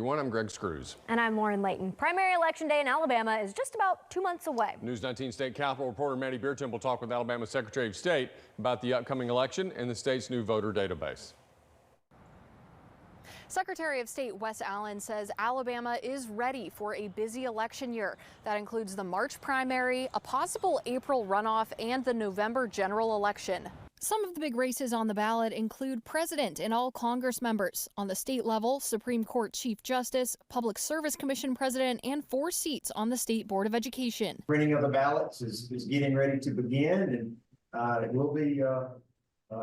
everyone. I'm Greg Screws. And I'm Lauren Layton. Primary election day in Alabama is just about 2 months away. News 19 State Capitol reporter Maddie Biertemp will talk with Alabama Secretary of State about the upcoming election and the state's new voter database. Secretary of State Wes Allen says Alabama is ready for a busy election year. That includes the March primary, a possible April runoff, and the November general election. Some of the big races on the ballot include president and all Congress members. On the state level, Supreme Court Chief Justice, Public Service Commission president, and 4 seats on the State Board of Education. Printing of the ballots is getting ready to begin, and we'll be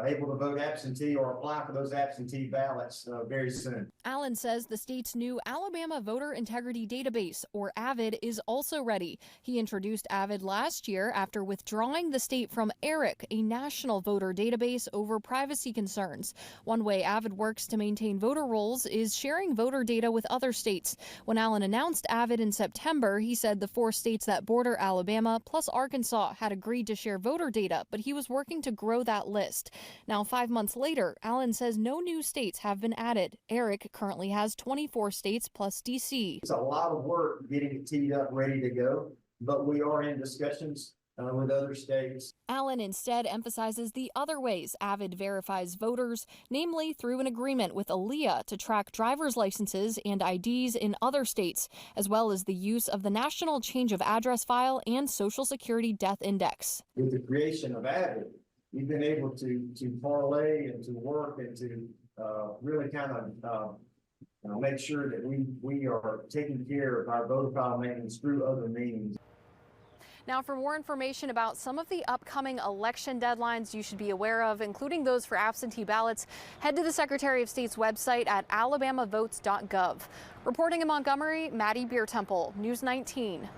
able to vote absentee or apply for those absentee ballots very soon. Allen says the state's new Alabama Voter Integrity Database, or AVID, is also ready. He introduced AVID last year after withdrawing the state from ERIC, a national voter database, over privacy concerns. One way AVID works to maintain voter rolls is sharing voter data with other states. When Allen announced AVID in September, he said the 4 states that border Alabama plus Arkansas had agreed to share voter data, but he was working to grow that list. Now, 5 months later, Allen says no new states have been added. ERIC currently has 24 states plus D.C. It's a lot of work getting it teed up, ready to go, but we are in discussions with other states. Allen instead emphasizes the other ways AVID verifies voters, namely through an agreement with ALEA to track driver's licenses and IDs in other states, as well as the use of the National Change of Address File and Social Security Death Index. With the creation of AVID, we've been able to parlay and to work and to really kind of make sure that we are taking care of our voter file maintenance through other means. Now, for more information about some of the upcoming election deadlines you should be aware of, including those for absentee ballots, head to the Secretary of State's website at alabamavotes.gov. Reporting in Montgomery, Maddie Biertemp, News 19.